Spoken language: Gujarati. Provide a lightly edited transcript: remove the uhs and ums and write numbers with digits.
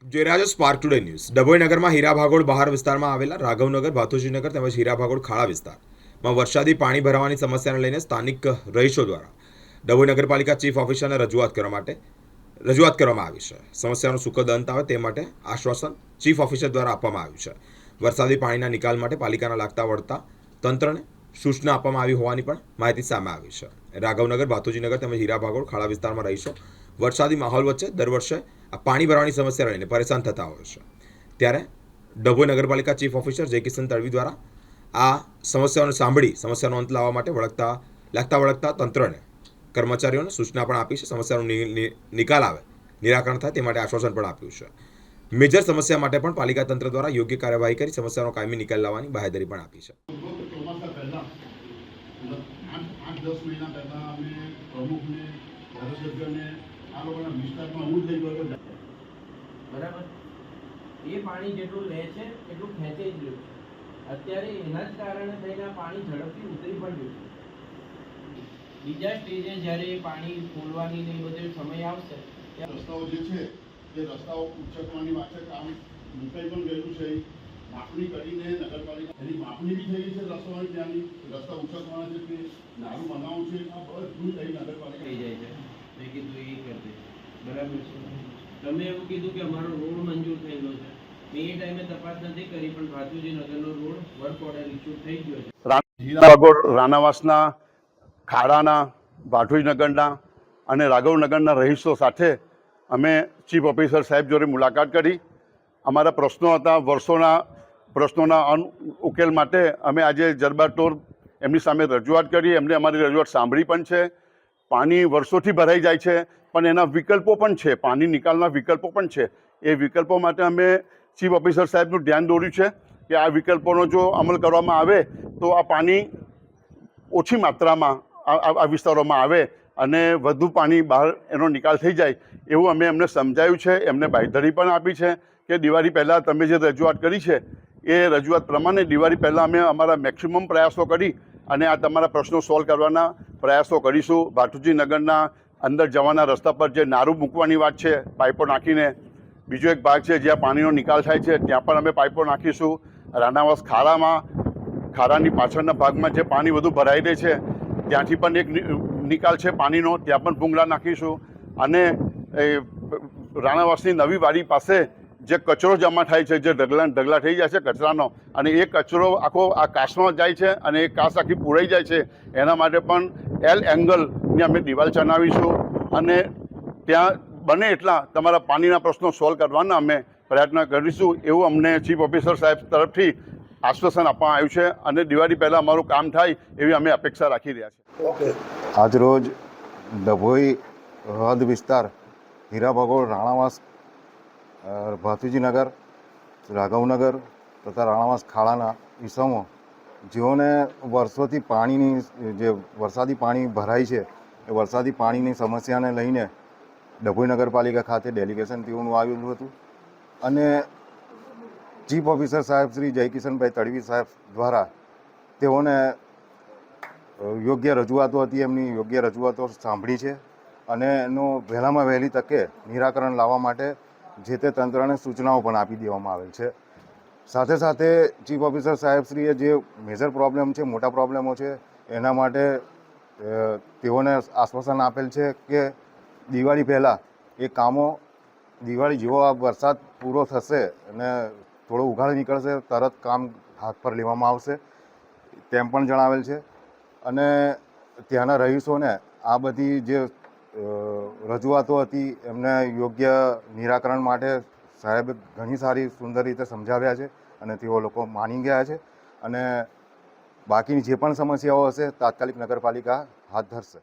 જોઈ રહ્યા છો સ્પાર્ક ટુડે ન્યૂઝ. ડભોઈ નગરમાં હીરા ભાગોળ બહાર વિસ્તારમાં આવેલા રાઘવનગર, ભાથુજીનગર તેમજ હીરા ભાગોળ ખાડા વિસ્તારમાં વરસાદી પાણી ભરાવાની સમસ્યાને લઈને સ્થાનિક રહીશો દ્વારા ડભોઈ નગરપાલિકા ચીફ ઓફિસરને રજૂઆત કરવામાં આવી છે. સમસ્યાનો સુખદ અંત આવે તે માટે આશ્વાસન ચીફ ઓફિસર દ્વારા આપવામાં આવ્યું છે. વરસાદી પાણીના નિકાલ માટે પાલિકાના લાગતા વળતા તંત્રને સૂચના આપવામાં આવી હોવાની પણ માહિતી સામે આવી છે. રાઘવનગર, ભાથુજીનગર તેમજ હીરા ભાગોળ ખાડા વિસ્તારમાં રહીશો વરસાદી માહોલ વચ્ચે દર વર્ષે આ પાણી ભરવાની સમસ્યા લઈને પરેશાન થતા હોય છે. ત્યારે ડભોઈ નગરપાલિકા ચીફ ઓફિસર જય કિશન તડવી દ્વારા આ સમસ્યાઓને સાંભળી સમસ્યાનો અંત લાવવા માટે લાગતા વળગતા તંત્રને કર્મચારીઓને સૂચના પણ આપી છે. સમસ્યાનો નિકાલ આવે, નિરાકરણ થાય તે માટે આશ્વાસન પણ આપ્યું છે. મેજર સમસ્યા માટે પણ પાલિકા તંત્ર દ્વારા યોગ્ય કાર્યવાહી કરી સમસ્યાનો કાયમી નિકાલ લાવવાની બાહેધરી પણ આપી છે. આઠ 10 મહિના પહેલા અમે પ્રમુખને, ધારાસભ્યને આ લોકોના વિસ્તારમાં હું થઈ ગયો બરાબર. એ પાણી જેટલું લે છે એટલું ખેંચે જ રહ્યું. અત્યારે એના જ કારણે થઈને આ પાણી ઝડપથી ઉતરી પણ રહ્યું. બીજા સ્ટેજે જ્યારે એ પાણી ફૂલવાની ને એ બધો સમય આવશે રસ્તાઓ જે છે એ રસ્તાઓ ઉચ્ચકવાની વાત છે. કામ મુકાઈ પણ ગયેલું છે. માપણી કરીને નગરપાલિકા એની માપણી બી થઈ ગઈ છે. રસ્તાઓની ત્યાંની રસ્તા ઉચ્ચકવાના છે કે નારું બનાવવું છે આ બધું થઈ નગરપાલિકા થઈ જાય છે. મેં કીધું એ કરી દે. બરાબર છે. તમે એવું કીધું કે અમારો રોડ મંજૂર થયેલો છે. મેં એ ટાઈમે તપાસ નથી કરી પણ Bhathuji નગરનો road work order issue થઈ ગયો છે. હીરાભાગોળ, રાણાવાસના, ખાડાના, ભાથુજીનગરના અને રાઘવનગરના રહીશો સાથે અમે ચીફ ઓફિસર સાહેબ જોડે મુલાકાત કરી. અમારા પ્રશ્નો હતા, વર્ષોના પ્રશ્નોના ઉકેલ માટે અમે આજે જરબાતોડ એમની સામે રજૂઆત કરી. એમને અમારી રજૂઆત સાંભળી પણ છે. પાણી વર્ષોથી ભરાઈ જાય છે પણ એના વિકલ્પો પણ છે, પાણી નિકાલના વિકલ્પો પણ છે. એ વિકલ્પો માટે અમે ચીફ ઓફિસર સાહેબનું ધ્યાન દોર્યું છે કે આ વિકલ્પોનો જો અમલ કરવામાં આવે તો આ પાણી ઓછી માત્રામાં આ વિસ્તારોમાં આવે અને વધુ પાણી બહાર એનો નિકાલ થઈ જાય એવું અમે એમને સમજાવ્યું છે. એમને બાંયધરી પણ આપી છે કે દિવાળી પહેલાં તમે જે રજૂઆત કરી છે એ રજૂઆત પ્રમાણે દિવાળી પહેલાં અમે અમારા મેક્સિમમ પ્રયાસો કરી અને આ તમારા પ્રશ્નો સોલ્વ કરવાના પ્રયાસો કરીશું. ભાથુજીનગરના અંદર જવાના રસ્તા પર જે નારું મૂકવાની વાત છે પાઇપો નાખીને, બીજો એક ભાગ છે જ્યાં પાણીનો નિકાલ થાય છે ત્યાં પણ અમે પાઇપો નાખીશું. રાણાવાસ ખાડાની પાછળના ભાગમાં જે પાણી વધુ ભરાઈ રહે છે ત્યાંથી પણ એક નિકાલ છે પાણીનો, ત્યાં પણ ભૂંગળા નાખીશું. અને રાણાવાસની નવી વાડી પાસે જે કચરો જમા થાય છે, જે ઢગલા થઈ જાય છે કચરાનો, અને એ કચરો આખો આ કાચમાં જાય છે અને એ કાચ આખી પૂરાઈ જાય છે, એના માટે પણ એલ એંગલની અમે દિવાલ ચણાવીશું અને ત્યાં બને એટલા તમારા પાણીના પ્રશ્નો સોલ્વ કરવાના અમે પ્રયત્ન કરીશું એવું અમને ચીફ ઓફિસર સાહેબ તરફથી આશ્વાસન આપવામાં આવ્યું છે અને દિવાળી પહેલાં અમારું કામ થાય એવી અમે અપેક્ષા રાખી રહ્યા છીએ. આજરોજ ડભોઈ હદ વિસ્તાર, હીરા ભાગોળ, રાણાવાસ, ભાથુજીનગર, રાઘવનગર તથા રાણાવાસ ખાડાના ઈસમો જેઓને વર્ષોથી પાણીની જે વરસાદી પાણી ભરાય છે એ વરસાદી પાણીની સમસ્યાને લઈને ડભોઈ નગરપાલિકા ખાતે ડેલિગેશન તેઓનું આવેલું હતું અને ચીફ ઓફિસર સાહેબ શ્રી જયકિશનભાઈ તડવી સાહેબ દ્વારા તેઓને યોગ્ય રજૂઆતો હતી, એમની યોગ્ય રજૂઆતો સાંભળી છે અને એનું વહેલામાં વહેલી તકે નિરાકરણ લાવવા માટે જે તે તંત્રને સૂચનાઓ પણ આપી દેવામાં આવેલ છે. સાથે સાથે ચીફ ઓફિસર સાહેબશ્રીએ જે મેજર પ્રોબ્લેમ છે, મોટા પ્રોબ્લેમો છે, એના માટે તેઓને આશ્વાસન આપેલ છે કે દિવાળી પહેલાં એ કામો, દિવાળી જેવો આ વરસાદ પૂરો થશે અને થોડો ઉઘાડ નીકળશે તરત કામ હાથ પર લેવામાં આવશે તેમ પણ જણાવેલ છે. અને ત્યાંના રહીશોને આ બધી જે રજૂઆતો હતી એમને યોગ્ય નિરાકરણ માટે સાહેબે ઘણી સારી સુંદર રીતે સમજાવ્યા છે અને તેઓ લોકો માની ગયા છે અને બાકીની જે પણ સમસ્યાઓ હશે તાત્કાલિક નગરપાલિકા હાથ ધરશે.